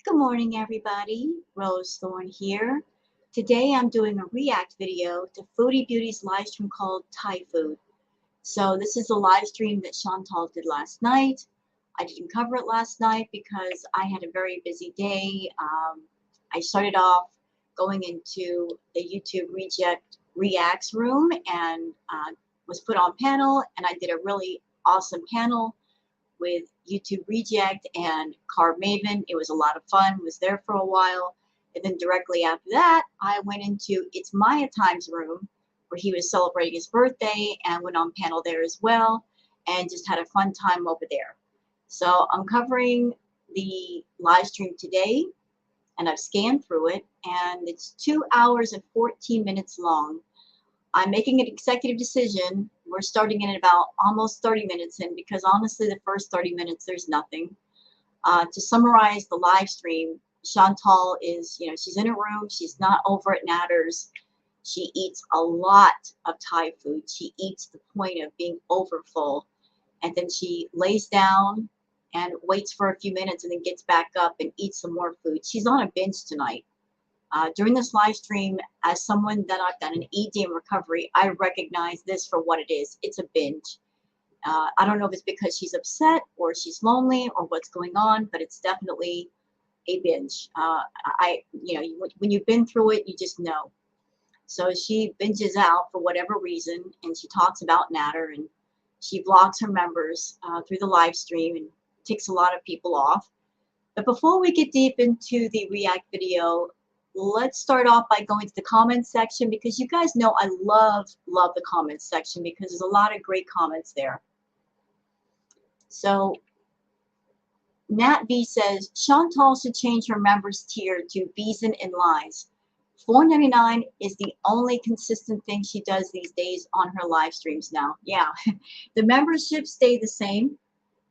Good morning, everybody. Rose Thorne here. Today I'm doing a react video to Foodie Beauty's live stream called Thai Food. So this is a live stream that Chantal did last night. I didn't cover it last night because I had a very busy day. I started off going into the YouTube Reacts room and was put on panel, and I did a really awesome panel with YouTube Reject and Carb Maven. It was a lot of fun, was there for a while. And then directly after that, I went into It's Maya Time's room where he was celebrating his birthday and went on panel there as well and just had a fun time over there. So I'm covering the live stream today and I've scanned through it and it's 2 hours and 14 minutes long. I'm making an executive decision. We're starting in about almost 30 minutes in because honestly, the first 30 minutes, there's nothing. To summarize the live stream, Chantal is, she's in a room. She's not over at Natter's. She eats a lot of Thai food. She eats to the point of being overfull. And then she lays down and waits for a few minutes and then gets back up and eats some more food. She's on a binge tonight. During this live stream, as someone that I've done an ED in recovery, I recognize this for what it is. It's a binge. I don't know if it's because she's upset or she's lonely or what's going on, but it's definitely a binge. When you've been through it, you just know. So she binges out for whatever reason, and she talks about Natter, and she vlogs her members through the live stream and ticks a lot of people off. But before we get deep into the React video, let's start off by going to the comments section because you guys know I love the comments section because there's a lot of great comments there. So Nat B says, Chantal should change her members tier to Beeson and Lies. $4.99 is the only consistent thing she does these days on her live streams now. Yeah, the memberships stay the same.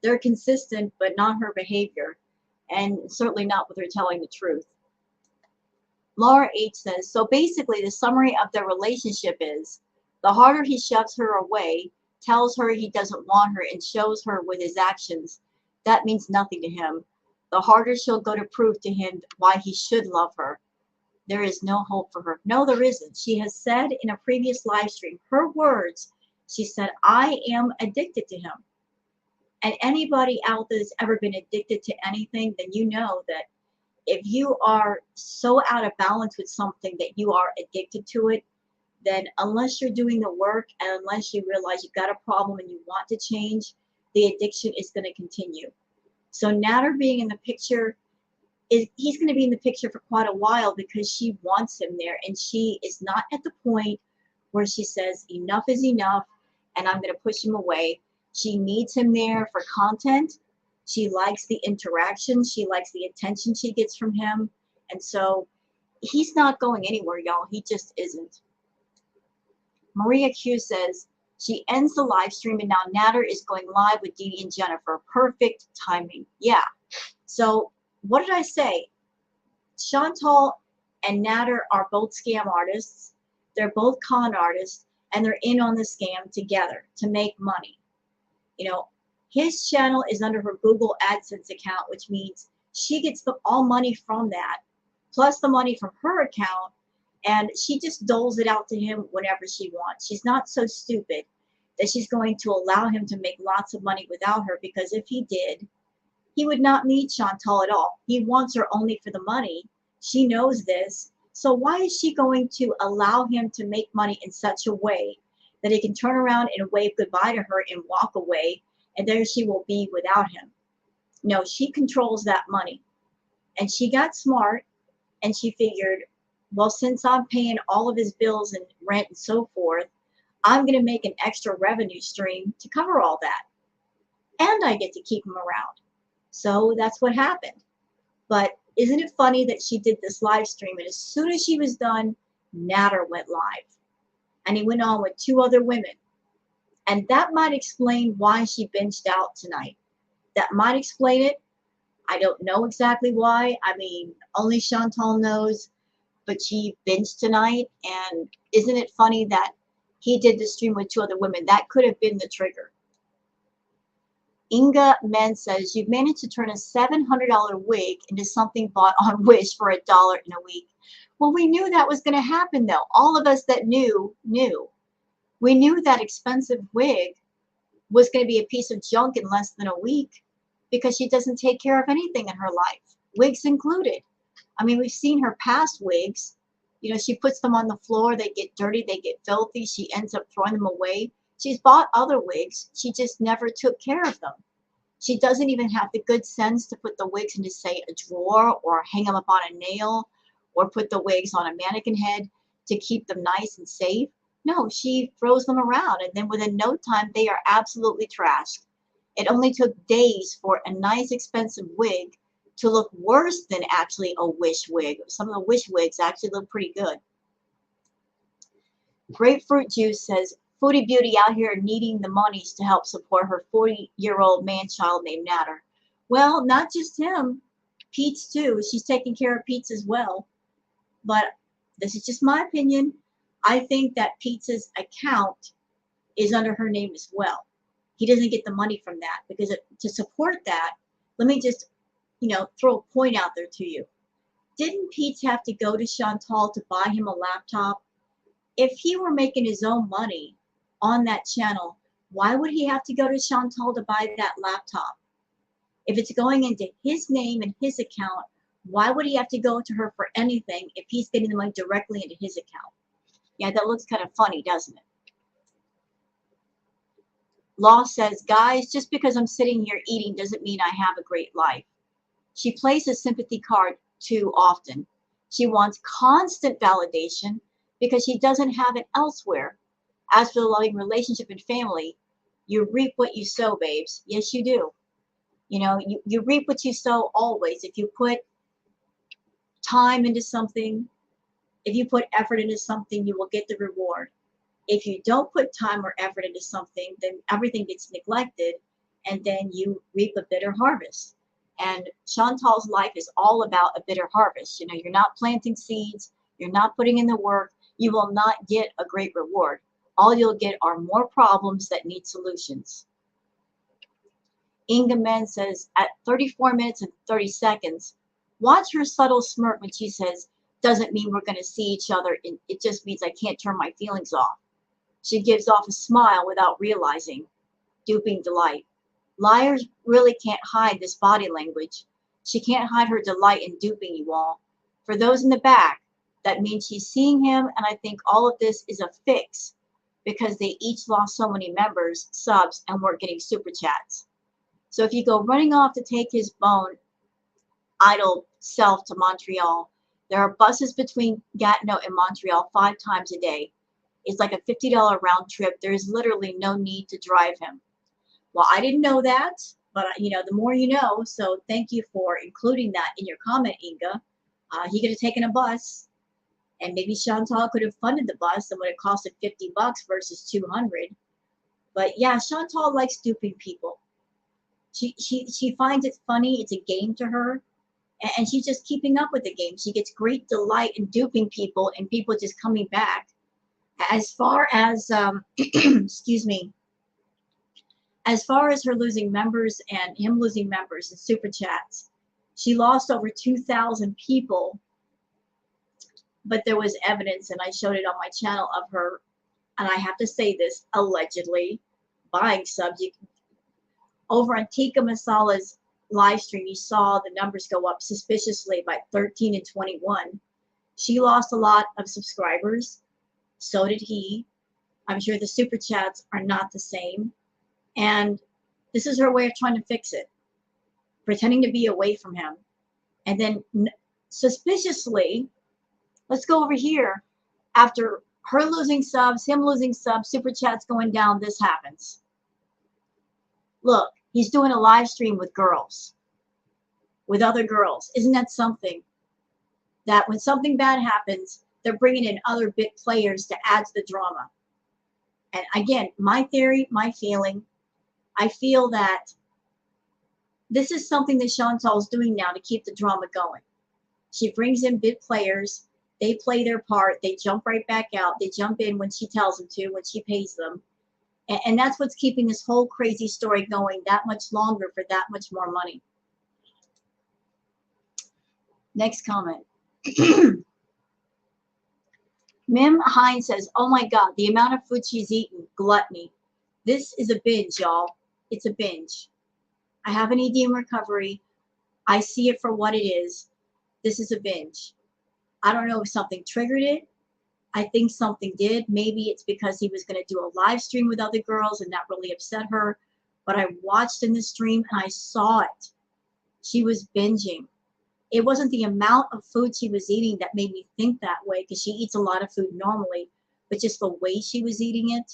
They're consistent, but not her behavior, and certainly not with her telling the truth. Laura H says, so basically the summary of their relationship is, the harder he shoves her away, tells her he doesn't want her, and shows her with his actions, that means nothing to him. The harder she'll go to prove to him why he should love her. There is no hope for her. No, there isn't. She has said in a previous live stream, her words, she said, I am addicted to him. And anybody out there that's ever been addicted to anything, then you know that if you are so out of balance with something that you are addicted to it, then unless you're doing the work and unless you realize you've got a problem and you want to change, the addiction is going to continue. So Natter being in the picture, he's going to be in the picture for quite a while because she wants him there, and she is not at the point where she says enough is enough and I'm going to push him away. She needs him there for content. She likes the interaction. She likes the attention she gets from him. And so he's not going anywhere, y'all. He just isn't. Maria Q says, she ends the live stream and now Natter is going live with Dee Dee and Jennifer. Perfect timing. Yeah. So what did I say? Chantal and Natter are both scam artists. They're both con artists, and they're in on the scam together to make money. His channel is under her Google AdSense account, which means she gets all money from that, plus the money from her account, and she just doles it out to him whenever she wants. She's not so stupid that she's going to allow him to make lots of money without her, because if he did, he would not need Chantal at all. He wants her only for the money. She knows this. So why is she going to allow him to make money in such a way that he can turn around and wave goodbye to her and walk away, and there she will be without him? No, she controls that money. And she got smart, and she figured, well, since I'm paying all of his bills and rent and so forth, I'm going to make an extra revenue stream to cover all that. And I get to keep him around. So that's what happened. But isn't it funny that she did this live stream, and as soon as she was done, Natter went live. And he went on with 2 other women. And that might explain why she binged out tonight. That might explain it. I don't know exactly why. I mean, only Chantal knows. But she binged tonight. And isn't it funny that he did the stream with 2 other women? That could have been the trigger. Inga Men says, you've managed to turn a $700 wig into something bought on Wish for $1 in a week. Well, we knew that was going to happen, though. All of us that knew. We knew that expensive wig was going to be a piece of junk in less than a week because she doesn't take care of anything in her life, wigs included. I mean, we've seen her past wigs. You know, she puts them on the floor. They get dirty. They get filthy. She ends up throwing them away. She's bought other wigs. She just never took care of them. She doesn't even have the good sense to put the wigs into, say, a drawer or hang them up on a nail or put the wigs on a mannequin head to keep them nice and safe. No, she throws them around, and then within no time, they are absolutely trashed. It only took days for a nice, expensive wig to look worse than actually a Wish wig. Some of the Wish wigs actually look pretty good. Grapefruit Juice says, Foodie Beauty out here needing the monies to help support her 40-year-old man-child named Natter. Well, not just him. Pete's too. She's taking care of Pete's as well. But this is just my opinion. I think that Pete's account is under her name as well. He doesn't get the money from that because to support that, let me just, throw a point out there to you. Didn't Pete have to go to Chantal to buy him a laptop? If he were making his own money on that channel, why would he have to go to Chantal to buy that laptop? If it's going into his name and his account, why would he have to go to her for anything if he's getting the money directly into his account? Yeah, that looks kind of funny, doesn't it? Law says, guys, just because I'm sitting here eating doesn't mean I have a great life. She plays a sympathy card too often. She wants constant validation because she doesn't have it elsewhere. As for the loving relationship and family, you reap what you sow, babes. Yes, you do. You reap what you sow always. If you put time into something, if you put effort into something, you will get the reward. If you don't put time or effort into something, then everything gets neglected, and then you reap a bitter harvest. And Chantal's life is all about a bitter harvest. You're not planting seeds, you're not putting in the work, you will not get a great reward. All you'll get are more problems that need solutions. Inga Men says, at 34 minutes and 30 seconds, watch her subtle smirk when she says, doesn't mean we're going to see each other. It just means I can't turn my feelings off. She gives off a smile without realizing. Duping delight. Liars really can't hide this body language. She can't hide her delight in duping you all. For those in the back, that means she's seeing him, and I think all of this is a fix because they each lost so many members, subs, and weren't getting super chats. So if you go running off to take his bone idle self to Montreal, there are buses between Gatineau and Montreal 5 times a day. It's like a $50 round trip. There's literally no need to drive him. Well, I didn't know that, but the more you know. So thank you for including that in your comment, Inga. He could have taken a bus, and maybe Chantal could have funded the bus and would have costed $50 versus $200. But yeah, Chantal likes duping people. She finds it funny. It's a game to her, and she's just keeping up with the game. She gets great delight in duping people and people just coming back. As far as excuse me, as far as her losing members and him losing members and super chats, she lost over 2,000 people, but there was evidence, and I showed it on my channel, of her, and I have to say this, allegedly buying subs. Over on Tikka Masala's live stream, you saw the numbers go up suspiciously by 13 and 21. She lost a lot of subscribers. So did he. I'm sure the super chats are not the same. And this is her way of trying to fix it. Pretending to be away from him. And then suspiciously, let's go over here. After her losing subs, him losing subs, super chats going down, this happens. Look, he's doing a live stream with girls. With other girls. Isn't that something? That when something bad happens, they're bringing in other big players to add to the drama. And again, my theory, my feeling, I feel that this is something that Chantal's doing now to keep the drama going. She brings in big players. They play their part. They jump right back out. They jump in when she tells them to, when she pays them. And that's what's keeping this whole crazy story going that much longer for that much more money. Next comment. Mim Hines says, oh my God, the amount of food she's eaten, gluttony. This is a binge, y'all. It's a binge. I have an ED in recovery. I see it for what it is. This is a binge. I don't know if something triggered it. I think something did. Maybe it's because he was going to do a live stream with other girls and that really upset her. But I watched in the stream and I saw it. She was binging. It wasn't the amount of food she was eating that made me think that way, because she eats a lot of food normally, but just the way she was eating it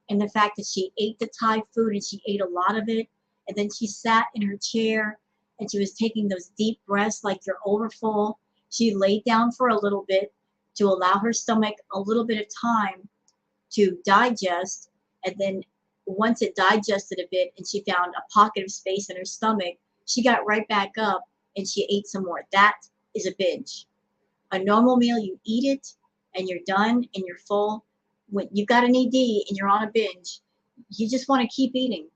and the fact that she ate the Thai food and she ate a lot of it. And then she sat in her chair and she was taking those deep breaths like you're overfull. She laid down for a little bit to allow her stomach a little bit of time to digest. And then once it digested a bit and she found a pocket of space in her stomach, she got right back up and she ate some more. That is a binge. A normal meal, you eat it and you're done and you're full. When you've got an ED and you're on a binge, you just want to keep eating.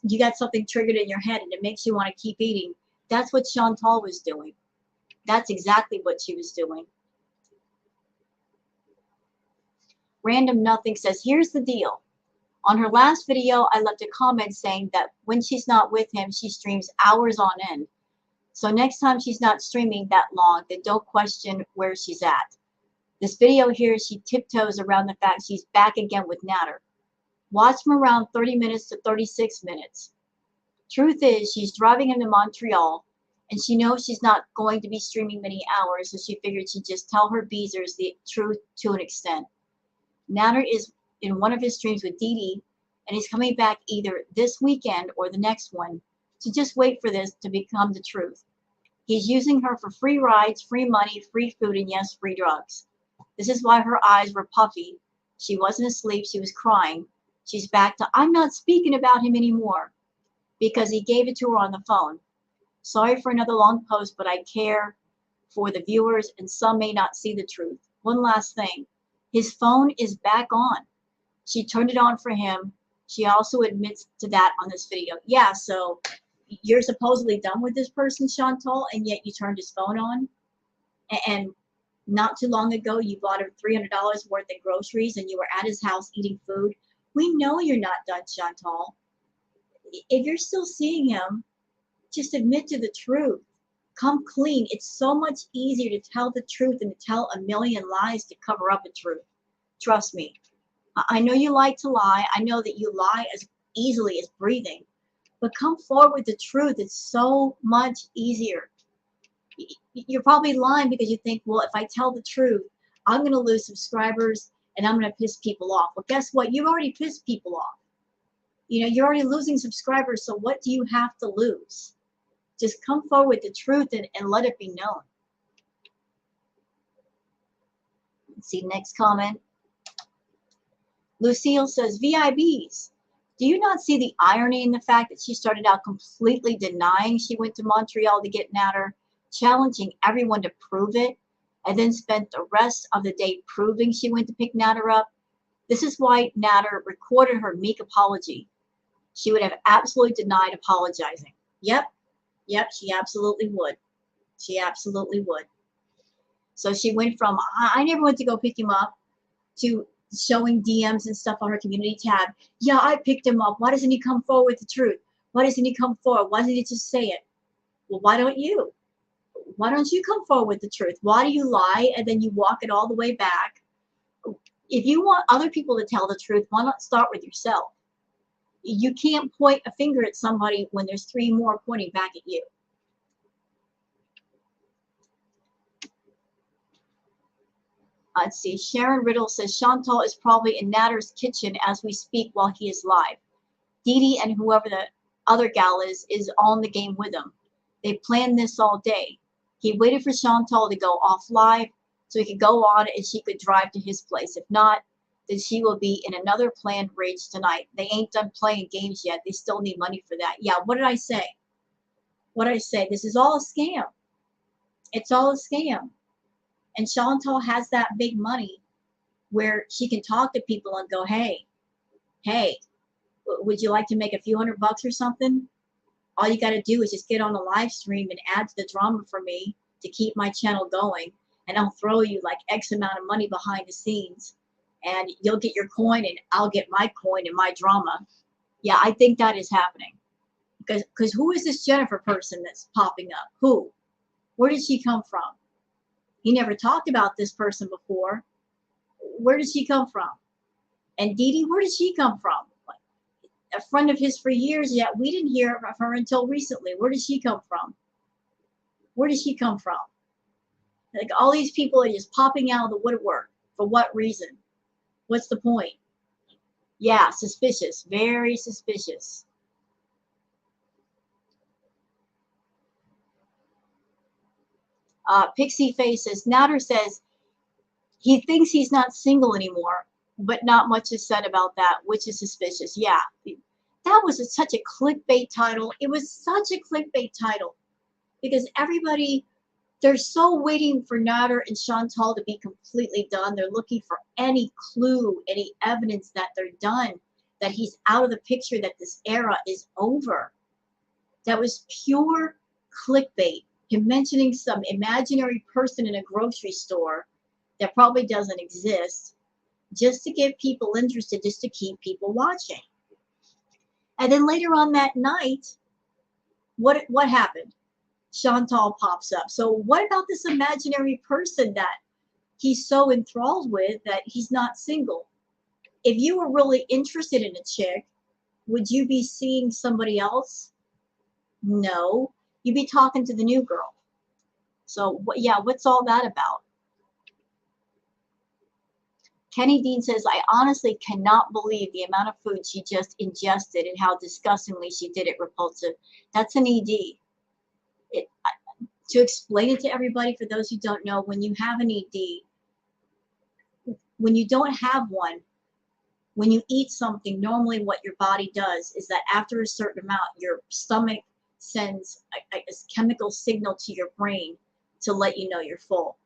You got something triggered in your head and it makes you want to keep eating. That's what Chantal was doing. That's exactly what she was doing. Random Nothing says, here's the deal. On her last video, I left a comment saying that when she's not with him, she streams hours on end. So next time she's not streaming that long, then don't question where she's at. This video here, she tiptoes around the fact she's back again with Natter. Watch from around 30 minutes to 36 minutes. Truth is, she's driving him to Montreal, and she knows she's not going to be streaming many hours, so she figured she'd just tell her beezers the truth to an extent. Natter is in one of his streams with Dee Dee, and he's coming back either this weekend or the next one. So just wait for this to become the truth. He's using her for free rides, free money, free food, and yes, free drugs. This is why her eyes were puffy. She wasn't asleep, she was crying. She's back to, I'm not speaking about him anymore, because he gave it to her on the phone. Sorry for another long post, but I care for the viewers and some may not see the truth. One last thing. His phone is back on. She turned it on for him. She also admits to that on this video. Yeah, so you're supposedly done with this person, Chantal, and yet you turned his phone on. And not too long ago, you bought him $300 worth of groceries and you were at his house eating food. We know you're not done, Chantal. If you're still seeing him, just admit to the truth. Come clean. It's so much easier to tell the truth than to tell a million lies to cover up a truth. Trust me. I know you like to lie. I know that you lie as easily as breathing. But come forward with the truth. It's so much easier. You're probably lying because you think, well, if I tell the truth, I'm going to lose subscribers and I'm going to piss people off. Well, guess what? You've already pissed people off. You know, you're already losing subscribers, so what do you have to lose? Just come forward with the truth and let it be known. Let's see, next comment. Lucille says, VIBs. Do you not see the irony in the fact that she started out completely denying she went to Montreal to get Natter, challenging everyone to prove it, and then spent the rest of the day proving she went to pick Natter up? This is why Natter recorded her meek apology. She would have absolutely denied apologizing. Yep, she absolutely would. She absolutely would. So she went from, I never went to go pick him up, to showing DMs and stuff on her community tab. Yeah, I picked him up. Why doesn't he come forward with the truth? Why doesn't he come forward? Why doesn't he just say it? Well, why don't you? Why don't you come forward with the truth? Why do you lie and then you walk it all the way back? If you want other people to tell the truth, why not start with yourself? You can't point a finger at somebody when there's three more pointing back at you. Let's see. Sharon Riddle says Chantal is probably in Natter's kitchen as we speak while he is live. Dee Dee and whoever the other gal is on the game with him. They planned this all day. He waited for Chantal to go off live so he could go on and she could drive to his place. If not, then she will be in another planned rage tonight. They ain't done playing games yet. They still need money for that. Yeah, what did I say? What did I say? This is all a scam. It's all a scam. And Chantal has that big money where she can talk to people and go, hey, Hey, would you like to make a few $100 or something? All you got to do is just get on a live stream and add to the drama for me to keep my channel going. And I'll throw you like X amount of money behind the scenes. And you'll get your coin and I'll get my coin and my drama. Yeah, I think that is happening. Because who is this Jennifer person that's popping up? Who? Where did she come from? He never talked about this person before. Where did she come from? And Dee Dee, where did she come from? A friend of his for years, yet we didn't hear of her until recently. Where did she come from? Where did she come from? Like all these people are just popping out of the woodwork. For what reason? What's the point? Yeah, suspicious. Very suspicious. Pixie Face says, Nader says he thinks he's not single anymore, but not much is said about that, which is suspicious. Yeah, that was such a clickbait title. It was such a clickbait title because everybody, they're so waiting for Nader and Chantal to be completely done. They're looking for any clue, any evidence that they're done, that he's out of the picture, that this era is over. That was pure clickbait. Him mentioning some imaginary person in a grocery store that probably doesn't exist, just to get people interested, just to keep people watching. And then later on that night, what happened? Chantal pops up. So what about this imaginary person that he's so enthralled with that he's not single? If you were really interested in a chick, would you be seeing somebody else? No, you'd be talking to the new girl. So yeah, what's all that about? Kenny Dean says, I honestly cannot believe the amount of food she just ingested and how disgustingly she did it. Repulsive. That's an ED. To explain it to everybody, for those who don't know, when you have an ED, when you don't have one, when you eat something, normally what your body does is that after a certain amount, your stomach sends a chemical signal to your brain to let you know you're full.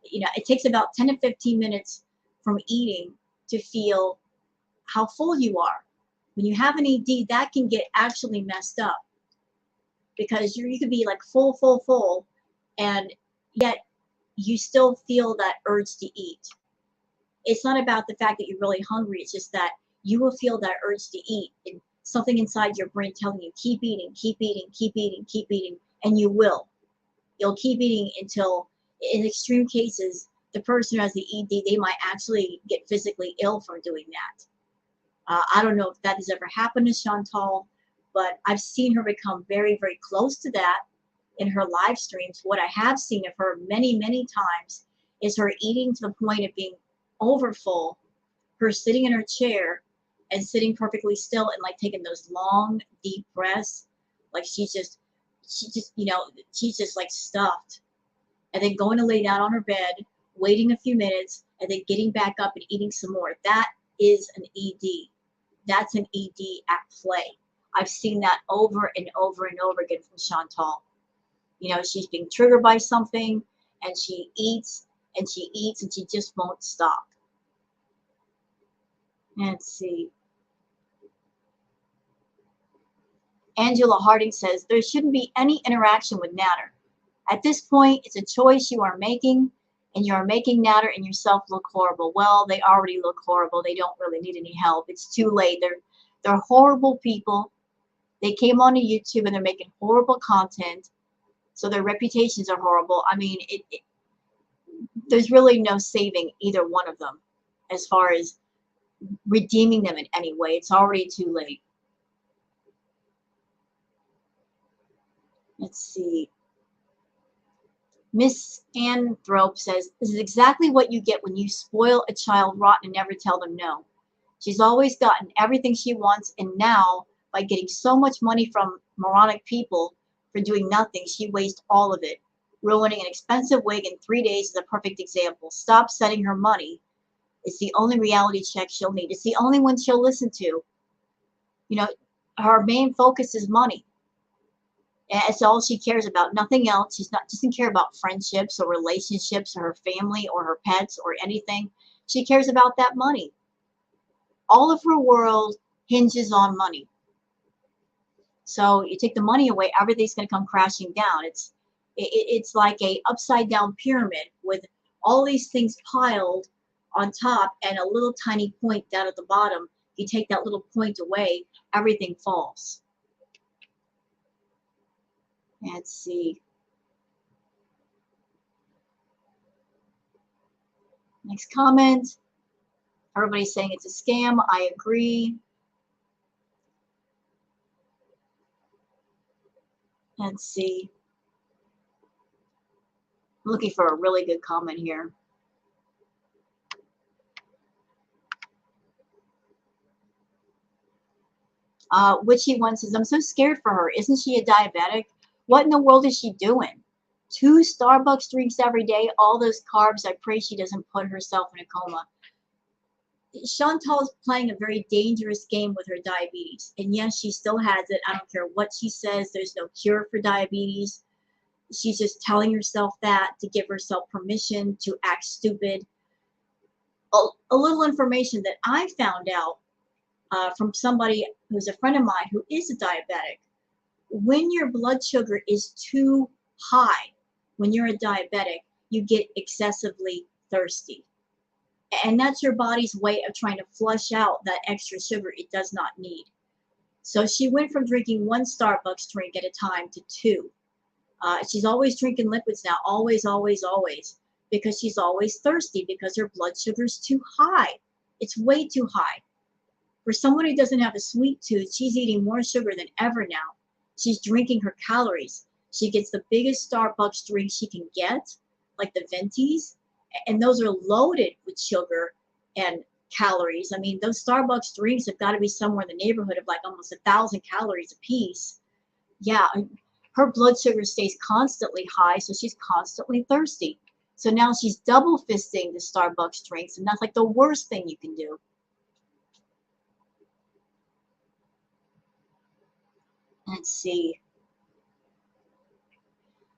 You know, it takes about 10 to 15 minutes from eating to feel how full you are. When you have an ED, that can get actually messed up because you could be like full, and yet you still feel that urge to eat. It's not about the fact that you're really hungry. It's just that you will feel that urge to eat and something inside your brain telling you, keep eating, keep eating, keep eating, keep eating, and you will. You'll keep eating until, in extreme cases, the person who has the ED, they might actually get physically ill from doing that. I don't know if that has ever happened to Chantal, but I've seen her become very, very close to that in her live streams. What I have seen of her many, many times is her eating to the point of being overfull, her sitting in her chair and sitting perfectly still and like taking those long, deep breaths. Like she's just, she's just like stuffed. And then going to lay down on her bed, waiting a few minutes, and then getting back up and eating some more. That is an ED. That's an ED at play. I've seen that over and over and over again from Chantal. You know, she's being triggered by something and she eats and she eats and she just won't stop. Let's see. Angela Harding says, there shouldn't be any interaction with Nader. At this point, it's a choice you are making, and you are making Nader and yourself look horrible. Well, they already look horrible. They don't really need any help. It's too late. They're horrible people. They came onto YouTube and they're making horrible content, so their reputations are horrible. I mean, there's really no saving either one of them as far as redeeming them in any way. It's already too late. Let's see. Miss Anthrope says, this is exactly what you get when you spoil a child rotten and never tell them no. She's always gotten everything she wants, and now, by getting so much money from moronic people for doing nothing, she wastes all of it. Ruining an expensive wig in 3 days is a perfect example. Stop sending her money. It's the only reality check she'll need. It's the only one she'll listen to. You know, her main focus is money. It's all she cares about, nothing else. She doesn't care about friendships or relationships or her family or her pets or anything. She cares about that money. All of her world hinges on money. So you take the money away, everything's going to come crashing down. It's like a upside down pyramid with all these things piled on top and a little tiny point down at the bottom. You take that little point away, everything falls. Let's see. Next comment. Everybody's saying it's a scam. I agree. Let's see. I'm looking for a really good comment here. Witchy one says, I'm so scared for her. Isn't she a diabetic? What in the world is she doing? 2 Starbucks drinks every day, all those carbs. I pray she doesn't put herself in a coma. Chantal is playing a very dangerous game with her diabetes. And yes, she still has it. I don't care what she says. There's no cure for diabetes. She's just telling herself that to give herself permission to act stupid. A little information that I found out from somebody who's a friend of mine who is a diabetic. When your blood sugar is too high, when you're a diabetic, you get excessively thirsty. And that's your body's way of trying to flush out that extra sugar it does not need. So she went from drinking 1 Starbucks drink at a time to 2. She's always drinking liquids now, always, always, always, because she's always thirsty because her blood sugar is too high. It's way too high. For someone who doesn't have a sweet tooth, she's eating more sugar than ever now. She's drinking her calories. She gets the biggest Starbucks drink she can get, like the Ventis, and those are loaded with sugar and calories. I mean, those Starbucks drinks have got to be somewhere in the neighborhood of like almost 1,000 calories a piece. Yeah, her blood sugar stays constantly high, so she's constantly thirsty. So now she's double fisting the Starbucks drinks, and that's like the worst thing you can do. Let's see.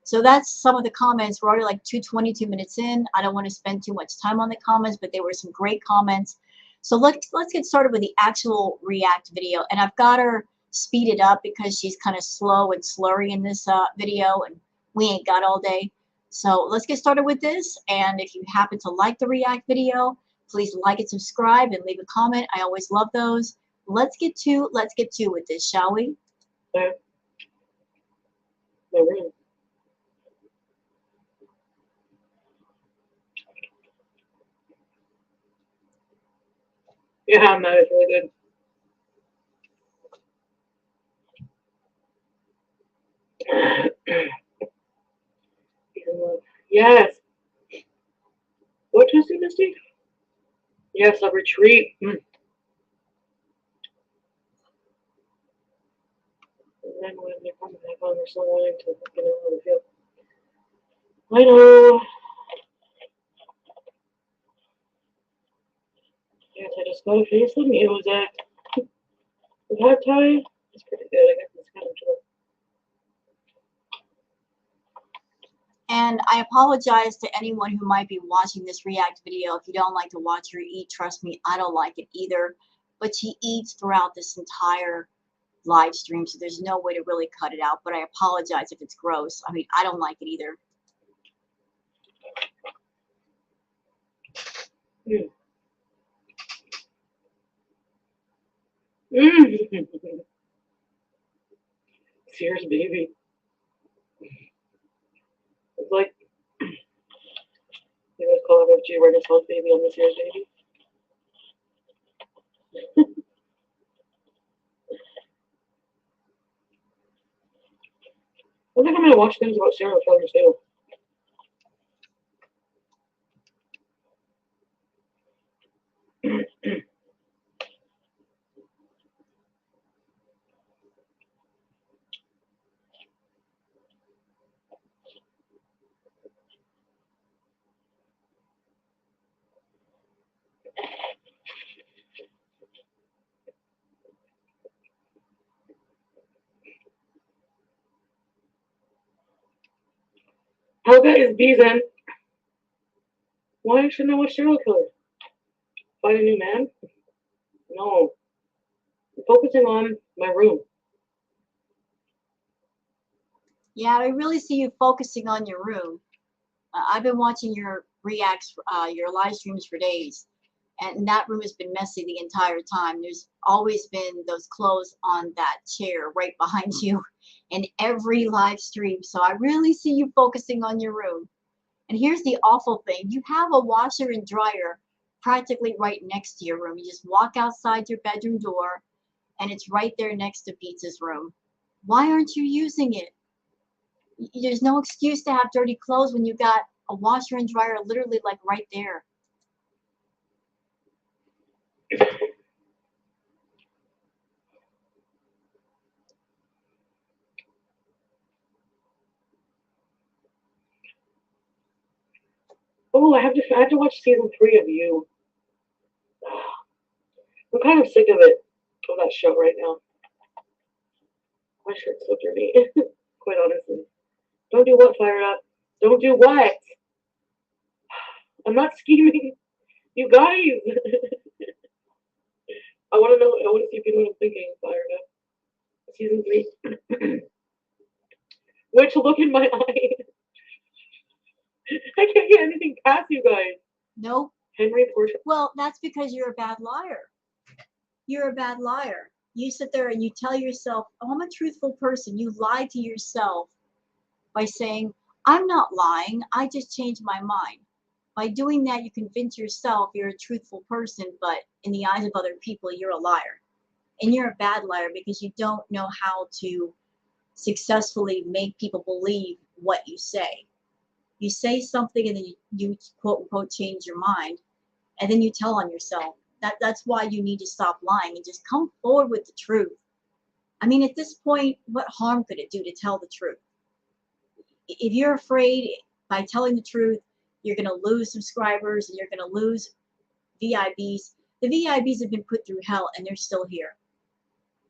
So that's some of the comments. We're already like 22 minutes in. I don't want to spend too much time on the comments, but there were some great comments. So let's get started with the actual React video. And I've got her speeded up because she's kind of slow and slurry in this video, and we ain't got all day. So let's get started with this. And if you happen to like the React video, please like and subscribe and leave a comment. I always love those. Let's get to with this, shall we? Yeah. Yeah, that is really good. Yes. What Tuesday, Misty? Yes, a retreat. And then when you come back on, there's no one to know how to feel. I know. Yes, I just got to face them. It was at that time. It's pretty good. I got this kind of joy. And I apologize to anyone who might be watching this React video. If you don't like to watch her eat, trust me, I don't like it either. But she eats throughout this entire live stream, so there's no way to really cut it out. But I apologize if it's gross. I mean, I don't like it either. Sears baby. It's like they would call it a G Renaissance baby on the Sears baby. I think I'm gonna watch things about serial killers too. Helga is Beezen. Why shouldn't I watch serial killer? Find a new man? No. I'm focusing on my room. Yeah, I really see you focusing on your room. I've been watching your reacts, your live streams for days, and that room has been messy the entire time. There's always been those clothes on that chair right behind you in every live stream. So I really see you focusing on your room. And here's the awful thing. You have a washer and dryer practically right next to your room. You just walk outside your bedroom door and it's right there next to Pizza's room. Why aren't you using it? There's no excuse to have dirty clothes when you got a washer and dryer literally like right there. Oh, I have to watch season 3 of You. I'm kind of sick of it, of that show right now. My shirt's so dirty, quite honestly. Don't do what, Fire Up? Don't do what? I'm not scheming. You guys. I want to see if you know what I'm thinking, Fire Up. Season 3. Which look in my eye. I can't get anything past you guys. Nope. Henry Portia. Well, that's because you're a bad liar. You're a bad liar. You sit there and you tell yourself, oh, I'm a truthful person. You lie to yourself by saying, I'm not lying. I just changed my mind. By doing that, you convince yourself you're a truthful person, but in the eyes of other people, you're a liar. And you're a bad liar because you don't know how to successfully make people believe what you say. You say something and then you quote unquote change your mind, and then you tell on yourself. That's why you need to stop lying and just come forward with the truth. I mean, at this point, what harm could it do to tell the truth? If you're afraid by telling the truth, you're going to lose subscribers and you're going to lose VIBs. The VIBs have been put through hell and they're still here.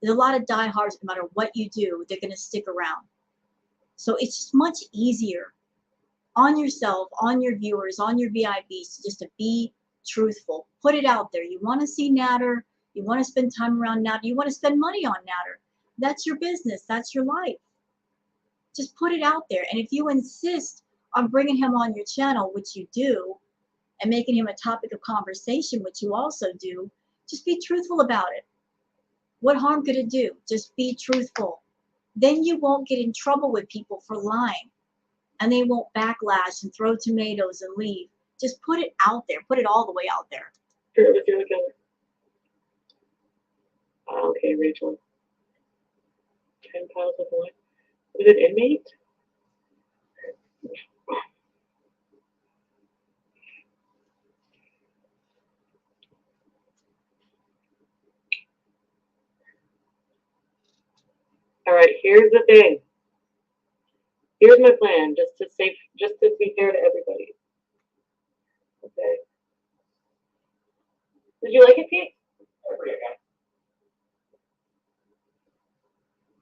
There's a lot of diehards, no matter what you do, they're going to stick around. So it's just much easier on yourself, on your viewers, on your VIBs, just to be truthful. Put it out there. You want to see Natter, you want to spend time around Natter, you want to spend money on Natter. That's your business. That's your life. Just put it out there. And if you insist on bringing him on your channel, which you do, and making him a topic of conversation, which you also do, just be truthful about it. What harm could it do? Just be truthful. Then you won't get in trouble with people for lying. And they won't backlash and throw tomatoes and leave. Just put it out there. Put it all the way out there. Sure, let's do it again. Okay, Rachel. 10 piles of what? Was it inmate? All right, here's the thing. Here's my plan, just to be fair to everybody. Okay. Did you like it, Pete?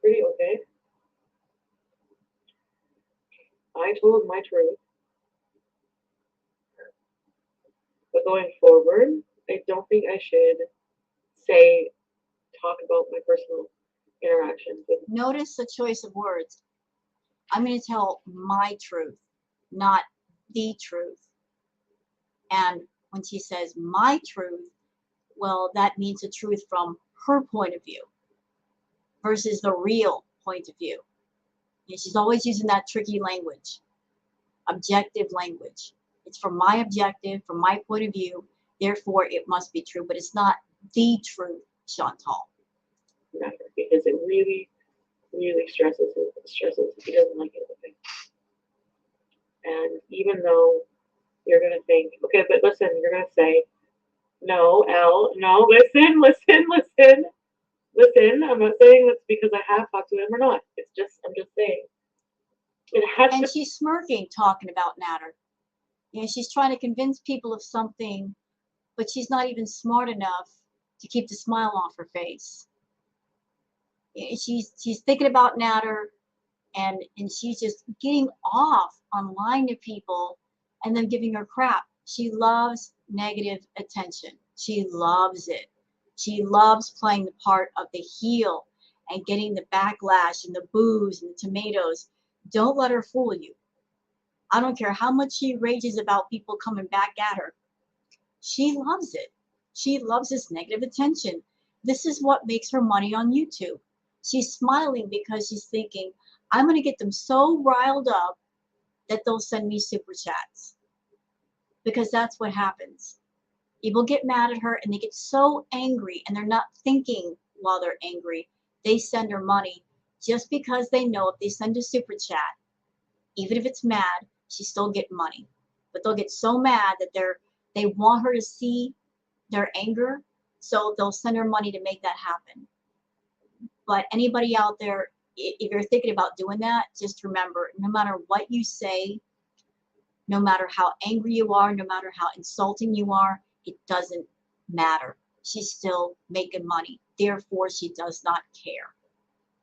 Pretty okay. I told my truth. But going forward, I don't think I should talk about my personal interactions with. Notice the choice of words. I'm going to tell my truth, not the truth. And when she says my truth, well, that means the truth from her point of view versus the real point of view. And she's always using that tricky language, objective language. It's from my objective, from my point of view, therefore it must be true, but it's not the truth, Chantal. Never, because it really, really stresses him. He doesn't like it. Okay? And even though you're gonna think, okay, but listen, you're gonna say, no, Elle, no, listen. I'm not saying that's because I have talked to him or not. I'm just saying. And she's smirking talking about Natter. You know, she's trying to convince people of something, but she's not even smart enough to keep the smile off her face. She's thinking about Natter, and she's just getting off on lying to people and then giving her crap. She loves negative attention. She loves it. She loves playing the part of the heel and getting the backlash and the boos and the tomatoes. Don't let her fool you. I don't care how much she rages about people coming back at her. She loves it. She loves this negative attention. This is what makes her money on YouTube. She's smiling because she's thinking, I'm going to get them so riled up that they'll send me super chats. Because that's what happens. People get mad at her and they get so angry and they're not thinking while they're angry. They send her money just because they know if they send a super chat, even if it's mad, she's still getting money. But they'll get so mad that they want her to see their anger, so they'll send her money to make that happen. But anybody out there, if you're thinking about doing that, just remember, no matter what you say, no matter how angry you are, no matter how insulting you are, it doesn't matter. She's still making money. Therefore, she does not care.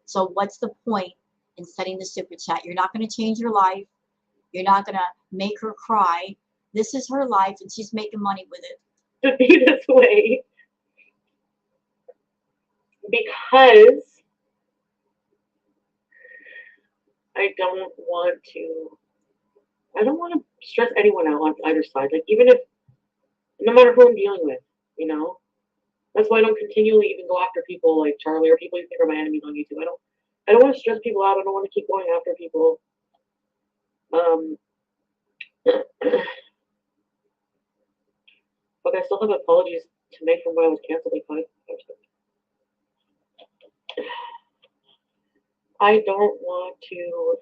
So what's the point in sending the super chat? You're not going to change your life. You're not going to make her cry. This is her life, and she's making money with it. To be this way because I don't want to stress anyone out on either side. Like, even if, no matter who I'm dealing with, you know, that's why I don't continually even go after people like Charlie or people you think are my enemies on YouTube. I don't want to stress people out. I don't want to keep going after people. But I still have apologies to make from when I was canceled like 5 times. I don't want to.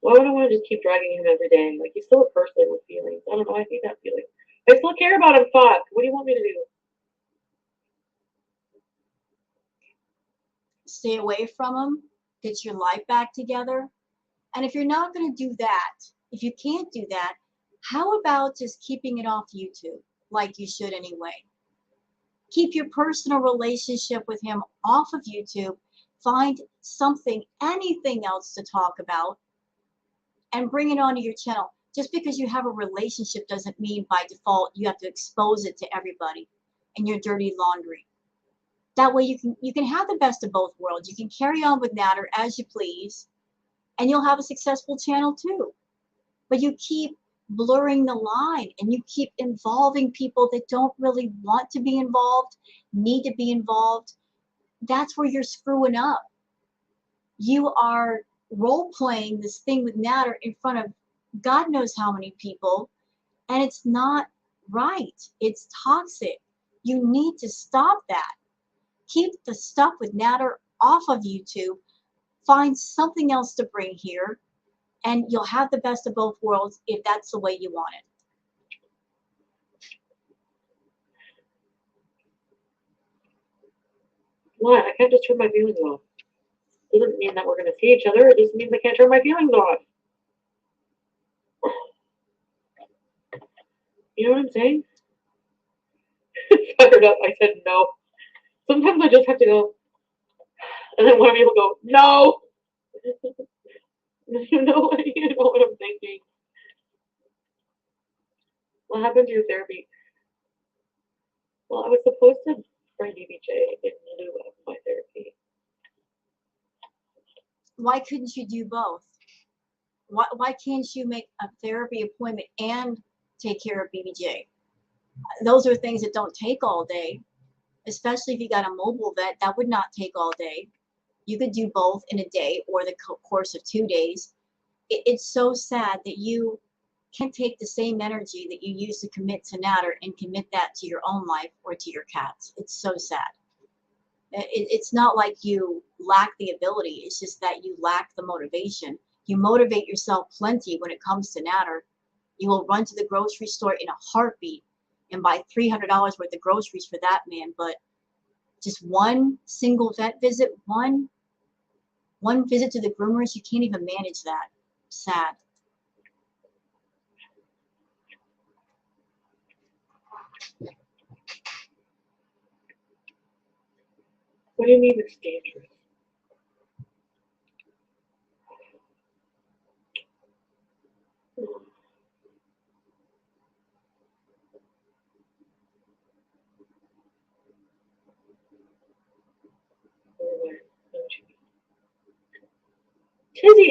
Why would I want to just keep dragging him every day? Like, he's still a person with feelings. I don't know. I hate that feeling. I still care about him. Fuck. What do you want me to do? Stay away from him. Get your life back together. And if you're not going to do that, if you can't do that, how about just keeping it off YouTube like you should anyway? Keep your personal relationship with him off of YouTube. Find something, anything else to talk about, and bring it onto your channel. Just because you have a relationship doesn't mean by default you have to expose it to everybody in your dirty laundry. That way you can have the best of both worlds. You can carry on with Natter as you please, and you'll have a successful channel too. But you keep blurring the line and you keep involving people that don't really want to be involved, need to be involved. That's where you're screwing up. You are role playing this thing with Natter in front of God knows how many people, and it's not right. It's toxic. You need to stop that. Keep the stuff with Natter off of YouTube. Find something else to bring here, and you'll have the best of both worlds if that's the way you want it. What? I can't just turn my feelings off. Doesn't mean that we're going to see each other. It just means I can't turn my feelings off. You know what I'm saying? Fired up. I said no. Sometimes I just have to go, and then one of you will go, no. You know what I'm thinking. What happened to your therapy? Well, I was supposed to bring BBJ in lieu of my therapy. Why couldn't you do both? Why can't you make a therapy appointment and take care of BBJ? Those are things that don't take all day, especially if you got a mobile vet. That would not take all day. You could do both in a day or the course of 2 days. It's so sad that you can't take the same energy that you use to commit to Natter and commit that to your own life or to your cats. It's so sad. It's not like you lack the ability. It's just that you lack the motivation. You motivate yourself plenty when it comes to Natter. You will run to the grocery store in a heartbeat and buy $300 worth of groceries for that man. But just one single vet visit, one visit to the groomers, you can't even manage that. Sad. What do you mean it's dangerous?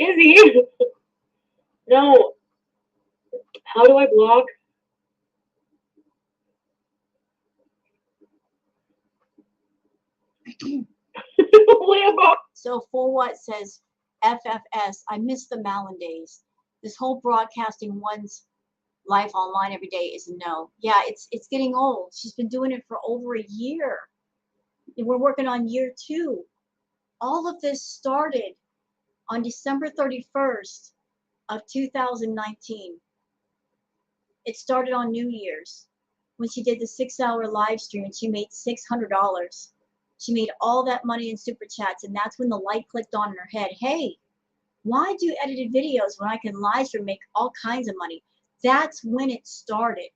Izzy! No. How do I block? So For What says, FFS, I miss the Malin days. This whole broadcasting one's life online every day is a no. Yeah, it's getting old. She's been doing it for over a year. And we're working on year 2. All of this started on December 31st of 2019. It started on New Year's when she did the 6-hour live stream and she made $600. She made all that money in super chats, and that's when the light clicked on in her head. Hey, why do edited videos when I can live stream, make all kinds of money? That's when it started.